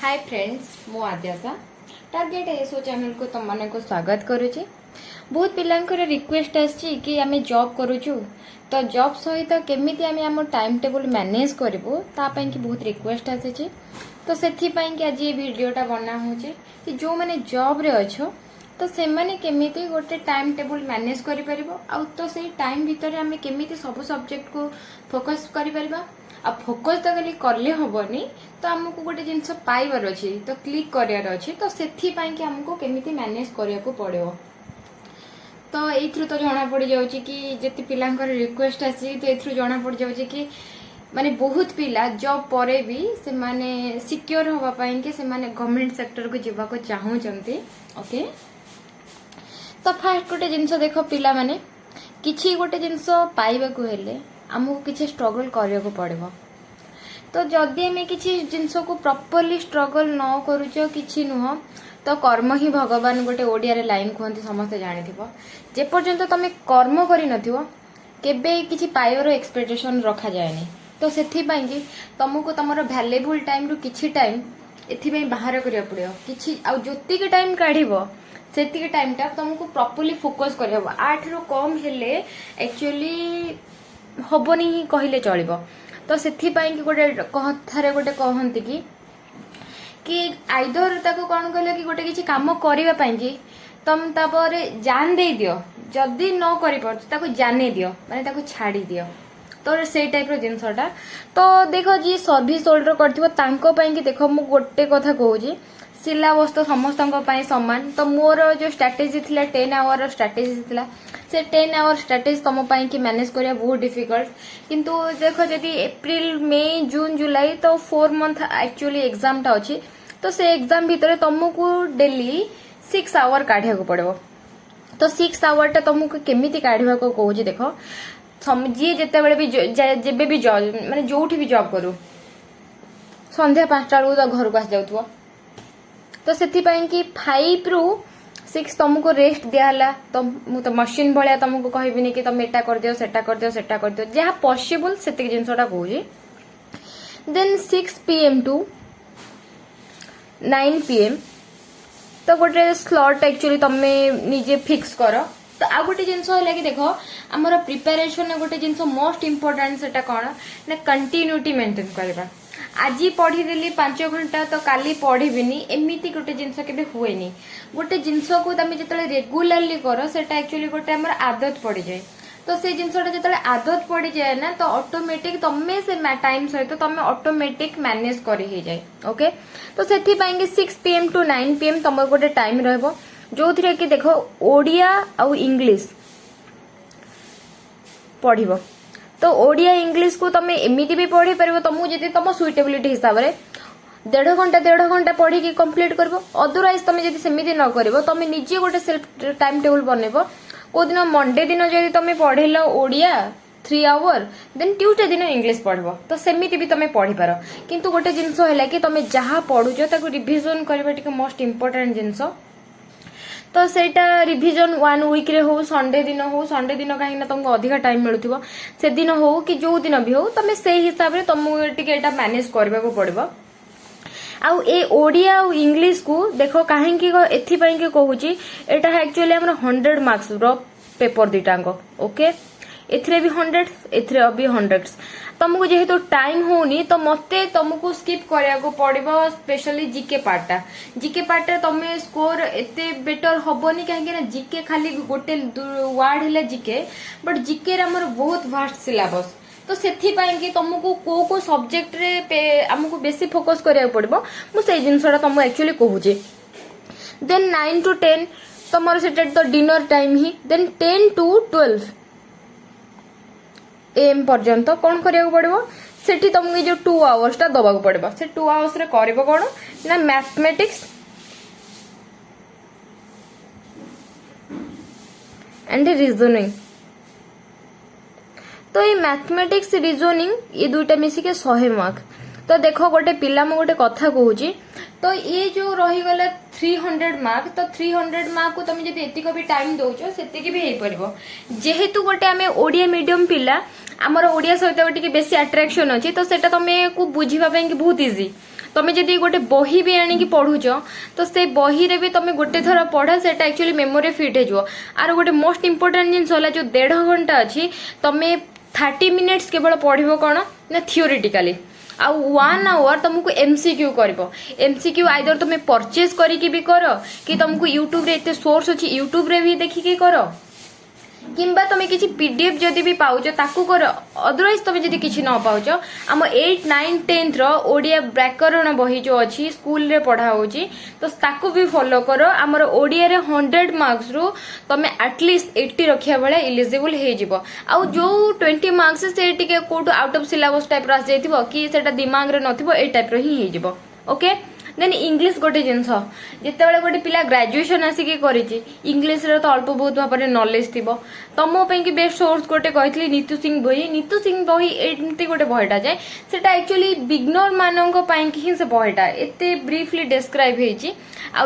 Hi friends मु आद्यासा target SO channel को तुम माने को स्वागत करुचे। बहुत पिलांकर रिक्वेस्ट आछि कि आमे जॉब करूछु तो जॉब सहित केमिति आमे हम टाइम टेबल मैनेज करबो ता पई कि बहुत रिक्वेस्ट आछि। तो सेथि पई कि आज ये वीडियोटा बना होचे कि जो माने जॉब रे अछो तो से माने केमिति गोटे टाइम टेबल मैनेज करि परिबो आ तो सेही टाइम भीतर आमे केमिति सब सब्जेक्ट को फोकस करि परिबा आ फोकस तो खाली करले हबनी तो हमको गोटे जिनस पाइबार अछि तो क्लिक करियार अछि तो सेथि पई कि हमको केमिति मैनेज करिया को पड़िबो। तो एथ्रु तो जाना पड़ जाउची कि जेति पिलांकर रिक्वेस्ट आसी तो एथ्रु जाना पड़ जाउची कि माने बहुत पिला जॉब परे भी से माने सिक्योर होबा पई कि से माने गवर्नमेंट सेक्टर को जीवा को चाहू चंती। ओके तो फर्स्ट गोटे जिनस देखो पिला माने किछि गोटे जिनस पाइबा को हेले हमको किछि स्ट्रगल करिया को पड़िबो। तो जदि हमें किछि जिनस को प्रॉपर्ली स्ट्रगल न करूचो किछि नुह तो कर्म ही भगवान गोटे ओडिया रे लाइन कहती समस्त जानिथिबो जे पर्यंत तमे कर्म करि नथिबो केबे किछि पाइबार एक्सपेक्टेशन रखा जायनी। तो सेथि पई कि तुमको तमरो वैल्यूएबल टाइम रु किछि टाइम एथि पई बाहर करिया पड़ियो किछि आ जोति के टाइम काढिबो सेति के टाइम टा तुमको प्रॉपर्ली फोकस करियो 8 रु कम हेले एक्चुअली हबनी ही कहले चलिबो। तो सेथि पई कि गोटे कथारे गोटे कहंती कि आइदर ताको कोन कहले कि गोटे किछि काम करिवा पई कि तुम तापर जान दे दियो जदी न करि पर ताको जाने दियो माने ताको छाडी दियो। तो से टाइप रो जिनसटा तो देखो जी सर्विस होल्डर करथिबो तांको पई कि देखो मु गोटे कथा कहूजी सिलेबस तो समस्तंको पई समान। तो मोर जो स्ट्रेटजी थिला 10 आवर रो स्ट्रेटजी थिला से 10 आवर स्ट्रेटजी तुम पई कि मैनेज करिया बहुत डिफिकल्ट। किंतु देखो जदी अप्रैल मई जून जुलाई तो 4 मंथ एक्चुअली एग्जाम टा अछि तो से एग्जाम भीतर तुमको डेली 6 आवर काढिया को पड़बो। तो 6 आवर टा तुमको केमिति काढिबा को कहूजी देखो समझिए जेते बेले भी जेबे भी जॉब माने जोठी भी जॉब करू संध्या 5टा रो तो घर को आस जाउथबो। तो सेथि पई कि 5 रु 6 तुमको रेस्ट दियाला तो मु तो मशीन भलिया तुमको कहबिनी कि तुम एटा कर दियो सेटा कर दियो सेटा कर दियो जहा पॉसिबल सेति जिंसटा कहूजी। देन 6 pm टू 9 pm तो गोटे स्लॉट एक्चुअली तमे निजे फिक्स करो। तो आ गोटे जिनस है कि देखो आमर प्रिपेरेशन गोटे जिनस मोस्ट इम्पोर्टेंट सेटा कौन ना कंटिन्यूटी मेंटेन करबा। आज पढ़ी देली 5 घंटा तो काली पढ़ीबिनी एमिति गोटे जिनस केबे हुएनी। गोटे जिनस को तमे जतले रेगुलरली करो सेटा एक्चुअली गोटे हमर आदत पड़ी जाए। तो से जिनसटा जतले आदत पड़ी जाए ना तो ऑटोमेटिक तमे से टाइम सहित तो तमे ऑटोमेटिक मैनेज करी हे जाए। ओके तो सेथि पई 6 pm टू 9 pm तमर गोटे टाइम रहबो जो थिरे कि देखो ओडिया आ इंग्लिश पढ़िबो। तो ओडिया इंग्लिश को तमे एमिति भी पढ़ी परबो तुमको जति तुम सुइटेबिलिटी हिसाब रे 1.5 घंटा पढ़ी कि कंप्लीट करबो। अदरवाइज तमे जति सेमिति न करबो तमे निजे गोटे सेल्फ टाइम टेबल बनेबो को दिन मंडे दिन जति तमे पढ़िलो ओडिया 3 आवर देन ट्यूसडे दिन इंग्लिश पढ़बो तो सेमिति भी तमे पढ़ी पारो। किंतु गोटे जिंस हैला कि तमे जहा पढुजो ताको रिवीजन करबा टिके मोस्ट इंपोर्टेंट जिंस। तो सेटा रिवीजन 1 वीक रे हो संडे दिन कहीं ना तुमको अधिक टाइम मिलुथिबो से दिन हो कि जो दिन भी हो तमे से हिसाब रे तुमको टिके एटा मैनेज करबा को पड़बो। आउ ए ओडिया और इंग्लिश को देखो काहे कि एथि पई के कहूची एटा एक्चुअली हमर 100 मार्क्स रो पेपर दिटांगो। ओके एथरे भी 100 एथरे भी 100 तुमको जेहेतु टाइम होनी तो मते तुमको स्किप करिया को पड़िबो स्पेशली जीके पार्ट तमे स्कोर एते बेटर हबोनी काहे ना जीके खाली गोटे वर्ड हेले जीके बट जीके रे हमर बहुत वास्ट सिलेबस। तो सेथि पई कि तुमको को सब्जेक्ट रे हमको बेसी फोकस करिया पड़िबो मु से जिंसटा तुमको एक्चुअली कहूची। देन 9 टू 10 तमर सेटा तो डिनर टाइम ही देन 10 टू 12 एम पर्यंत कौन करिया पड़िबो सेठी तुमको जो 2 आवर्स ता दबा को पड़िबो। से 2 आवर्स रे करबो कोन ना मैथमेटिक्स एंड रीजनिंग। तो ये मैथमेटिक्स रीजनिंग ये दुईटा मिसी के 100 मार्क। तो देखो गोटे पिला मु गोटे कथा कहूची तो ये जो रही गला 300 मार्क तो 300 मार्क को तुम जब एतिक भी टाइम दौचो सेतिक भी हो पारिबो। जेहेतु गोटे आमे ओडिया मीडियम पिला आमर ओडिया सहित टिके बेसी अट्रैक्शन अछि तो सेटा तमे को बुझिबा पई कि बहुत इजी तुम जदि गोटे बही भी आनिकी पढ़ुच तो से बही रे भी तुम गोटे थर पढ़ से एक्चुअली मेमोरी फिट हो आर गोटे मोस्ट इंपोर्टेंट जिनस है जो 1.5 घंटा अच्छी तुम 30 मिनिट्स केवल पढ़ो कौन ना थियोरिटिकाली आउ 1 आवर तुमको एमसीक्यू कर एमसीक्यू आइदर तुम परचेज करी भी कर कि तुमको यूट्यूब रे एते सोर्स अच्छी यूट्यूब रे भी देखिकी कर किंबा तुम किसी पीडीएफ जदि भी पाउच ताकू कर अदरवाइज तुम जदि किसी न पाउच आम 8, 9, 10 ओडिया व्याकरण बही जो अच्छी स्कूल रे पढ़ा होची तो ताकू भी फॉलो कर आमर ओडिया रे 100 मार्क्स रु तुम एटलिस्ट 80 रखिया बेले इलिजिबल हो जिवो आउ जो 20 मार्क्स से टिके कोटू आउट ऑफ सिलेबस टाइप रो जाइथिबो कि सेटा दिमाग रे नथिबो ए टाइप रो ही जिवो ओके देन इंग्लिश गोटे जिनस जिते गोटे पिला ग्रेजुएशन आसिक इंग्लिश रे तो अल्प बहुत भाव में नॉलेज थी तुम कि बेस्ट सोर्स गोटे कही नीतू सिंह बही एमती गोटे बहीटा जाए सेटा एक्चुअली बिगनर मानक ही से बहीटा एते ब्रीफली डिस्क्राइब होती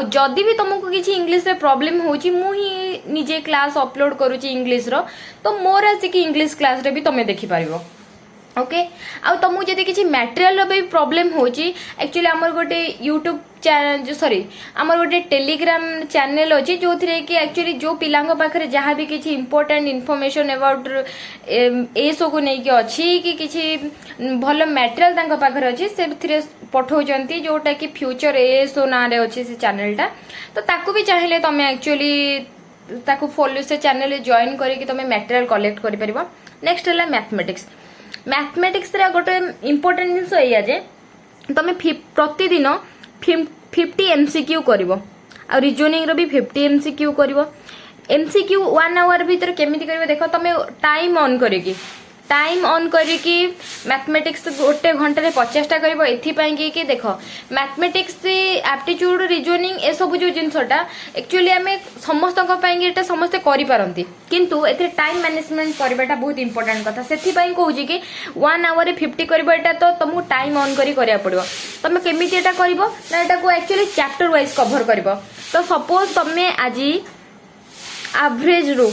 जदि भी तुमको किसी इंग्लिश रे प्रॉब्लम होची मु ही निजे क्लास अपलोड करूची इंग्लिश रो तो मोर आसिक इंग्लिश क्लास रे भी तुम देखि पारिबो ओके आउ तुमको जदि किसी मटेरियल भी प्रॉब्लम होची एक्चुअली आमर गोटे यूट्यूब चैनल सॉरी आमर गोटे टेलीग्राम चैनल अच्छी जो थी कि एक्चुअली जो पिला पाखे जहाँ भी किसी इंपोर्टेंट इनफॉरमेशन अबाउट एसो को लेकिन अच्छी कि किसी भल मटेरियल पाखे अच्छी से पठाउछंती जोटा कि फ्यूचर एसो ना रे अच्छी से चैनलटा तो ताकू भी चाहिए तुम एक्चुअली ताकू फॉलो से चैनल जॉइन करके तुम मटेरियल कलेक्ट कर परिबो नेक्स्ट है मैथमेटिक्स मैथमेटिक्स रे गोटे इंपोर्टेंट जिनस या जे तुम प्रतिदिन 50 एमसीक्यू करिवो आ रीजनिंग रो भी 50 एमसीक्यू करिवो एमसीक्यू 1 आवर भीतर केमिति करिवो देखो तुम टाइम ऑन करिकी मैथमेटिक्स गोटे घंटे 50टा करिवो एथिपाई कि देख मैथमेटिक्स एप्टीट्यूड रीजनिंग ए सब जो जिनसटा एक्चुअली आम समस्त एटा समस्ते करि पारंती किंतु एथे टाइम मैनेजमेंट करबाटा बहुत इंपोर्टेंट कथा सेथिपाई कहूची कि 1 आवर 50 करबो एटा तो तुमको टाइम ऑन करी करिया पड़िबो तुम केमिति एटा करिवो ना एटा को एक्चुअली चैप्टर वाइज कवर करिवो तो सपोज तुम आज एवरेज रू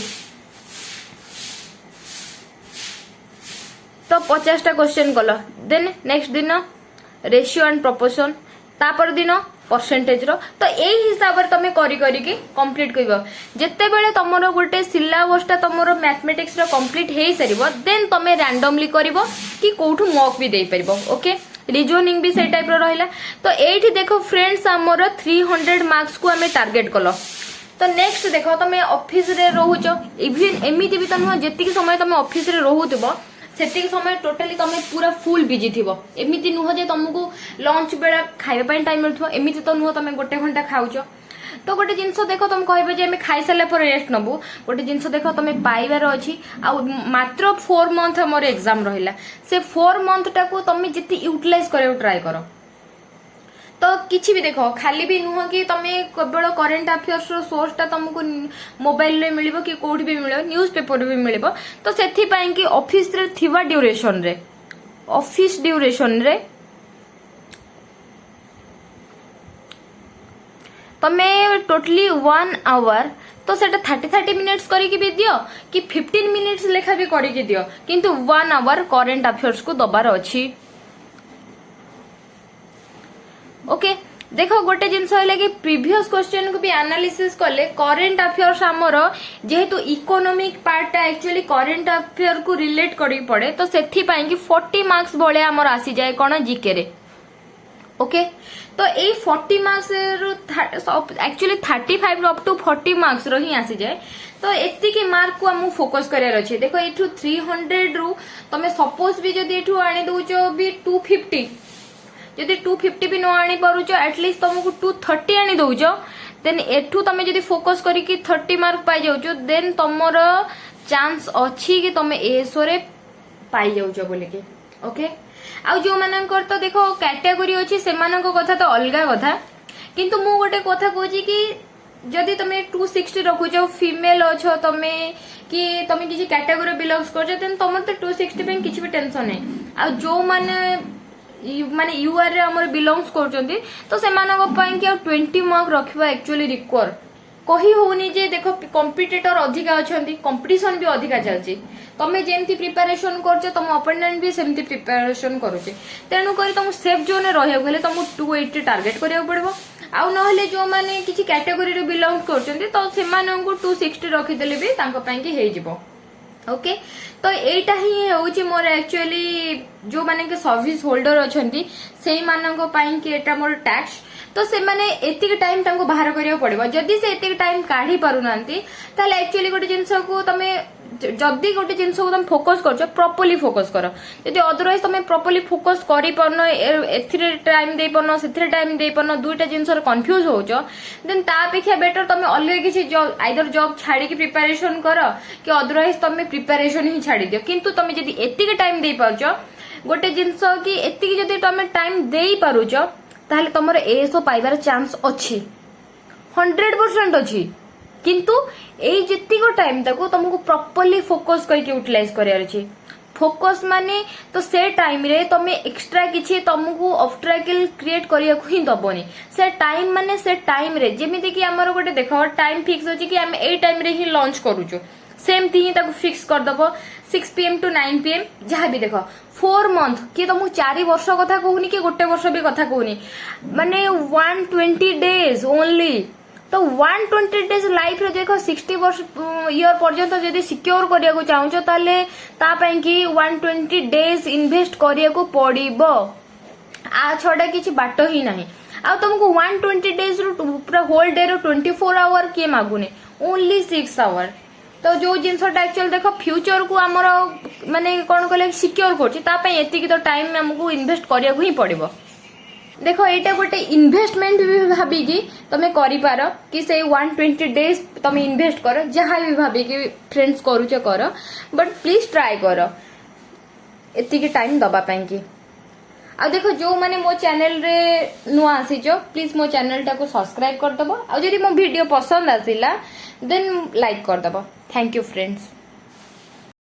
तो 50टा क्वेश्चन कल देन नेक्स्ट दिन रेशियो एंड प्रोपोर्शन तापर दिन परसेंटेज रो तो यही हिसाब से तुम करी कंप्लीट कर जिते बेले तुम गोटे सिलेबसटा तुम मैथमेटिक्स रो कंप्लीट हो सार देन तुम रैंडमली कर कि कौटू मॉक भी दे पार ओके रीजनिंग भी से टाइप रहा तो ये देखो फ्रेंड्स आमर 300 मार्क्स को आम टार्गेट कल तो नेक्स्ट देख तुम ऑफिस रे रोच इवन एमती भी तो नुह जी समय तुम ऑफिस रे रोथुब सेति समय टोटली तुम पूरा फुल बिजी थी एमती नुह जे तुमको लंच बेला खाइबा टाइम मिलुथो एमती तो नुह तुम गोटे घंटा खाऊच तो गोटे जिनस देख तुम कह खाई सारा पर रेस्ट नबू गोटे जिनस देख तुम पाइबार अच्छी मात्र 4 मंथ मोर एग्जाम रहा से 4 मंथ टाक तुम जिते यूटिलाइज कर ट्राए कर तो किसी भी देख खाली भी नुह कि तुम केवल करेन्ट अफेयर्स सोर्सटा तुमको मोबाइल रे मिलिबो कि कोठी भी मिलिबो न्यूज पेपर भी मिलिबो तो सेथि पई कि ऑफिस रे थिबा ड्यूरेशन रे तमे टोटली 1 आवर तो सेटा 30 मिनिट्स करिकि भी दियो कि 15 मिनिट्स लेखा भी करिकि दियो किंतु 1 आवर करेन्ट अफेयर्स को दबार अछि ओके देखो गोटे जिनस है कि प्रीवियस क्वेश्चन को भी एनालिसिस कले करेन्ट अफेयर्स आमर जेहेतु इकोनॉमिक पार्टा एक्चुअली करेन्ट अफेयर को रिलेट करी पड़े तो सेथि पई कि 40 मार्क्स भले आमर आसी जाए कोन जीके रे ओके तो ये 40 marks actually 35 up to 40 marks रो ही आसी जाए तो एतिकी मार्क को हमू फोकस करार अच्छे देखो एठू 300 रु तमे सपोज भी जदी एठू आनी दउचो भी 250 जदि 250 भी न आनी पारुचो एटलिस्ट तुमको 230 आनी दउचो देन एठू तमे जदि फोकस करिकि 30 मार्क पाई जाउचो देन तमरो चांस अछि कि तमे एसो रे पाई जाउचो बोले के ओके आ जो मानकर तो देखो कैटेगरी अछि से मानको कथा तो अलगा कथा किंतु मु गोटे कथा कहूची कि जदि तमे 260 रखुचो फीमेल अछो तमे कि तमे किछि कैटेगरी बिलोंग्स करछो देन तमर तो 260 पे किछि भी टेंशन नै आ जो माने यूआर रे हमर बिलोंग्स करछंती तो से मानको पई कि 20 मार्क रखिबा एक्चुअली रिक्वायर कही होनी जे देख कंपिटिटर अधिका अच्छा कंपिटिशन भी अधिका चलती तमें जमी प्रिपेरेसन कर तुम अपोनेंट भी सेमती प्रिपेरेसन करुचे तेणुक तुम सेफ जोन रहा तुमको 280 टार्गेट करा पड़ो आउ ना जो मैंने किसी कैटेगोरी बिलोंग कर तो से 260 रखीदे भी हो ओके तो यहीटा ही हूँ मोर एक्चुअली जो माने सर्विस होल्डर अच्छा से मोर टैक्स तो से माने एतिक टाइम तांको बाहर करिया पड़िबो जदि से एतिक टाइम काढी पारु नांती ताले एक्चुअली गोटे जिंस को तमे जदि गोटे जिंस को तुम फोकस करछो प्रॉपर्ली फोकस करो यदि अदरवाइज तमे प्रॉपर्ली फोकस करि परनो एथिरे टाइम दे परनो सेथिरे टाइम दे परनो दुईटा जिंस रे कंफ्यूज होजो देन ता अपेक्षा बेटर तमे अलग किसी जॉब आइदर जॉब छाड़ी की प्रिपरेशन करो कि अदरवाइज तमे प्रिपरेशन ही छाड़ी दियो किंतु तमे जदि एतिक टाइम दे परछो गोटे जिंस कि एतिक जदि तमे टाइम देई पारुछो ताहले तुमर एएसओ पाइबार चांस अच्छी 100% अच्छी किंतु एई जितिको टाइम ताको तुमको प्रॉपर्ली फोकस करके यूटिलाइज करियार अछि फोकस माने तो से टाइम रे तमे एक्स्ट्रा किछि तुमको ऑब्स्ट्रैकल क्रिएट करिया को ही दबोनी से टाइम माने से टाइम रे जेमिति कि हमर गोटे देखो टाइम फिक्स अछि कि हम एई टाइम रे ही लॉन्च करूछु सेम थी ताको फिक्स कर दबो 6 PM to 9 PM जहाँ भी देखो 4 मंथ कि तुमको 4 वर्ष कथा कहूनी कि गोटे वर्ष भी कथा कहूनी माने 120 डेज ओनली तो 120 डेज लाइफ रे देखो 60 वर्ष ईयर पर्यंत जदि सिक्योर करिया को चाहूचो ताले ता पई कि 120 डेज इन्वेस्ट करिया को पड़िबो आ छडा किछि बाट ही नाही आ तुमको 120 डेज रो पूरा होल डे रो 24 आवर के मागुने ओनली 6 आवर तो जो जिनसटा एक्चुअल देखो फ्यूचर को आमर माने कौन कहले सिक्योर करती तो टाइम हमको इन्वेस्ट करिया को ही पड़िबो देखो एटा गोटे इन्वेस्टमेंट भी भाबी कि तमे करि पारो कि से 120 डेज तमे इन्वेस्ट करो जहाँ भी भाबी कि फ्रेंड्स करूचे करो बट प्लीज ट्राई करो एतिकी टाइम दबा पाई कि आ देखो जो माने मो चैनल रे नुआ आसीचो प्लीज मो चैनल टा को सब्सक्राइब कर दबो आ जदि मो वीडियो पसंद आसिला देन लाइक कर दबो थैंक यू फ्रेंड्स।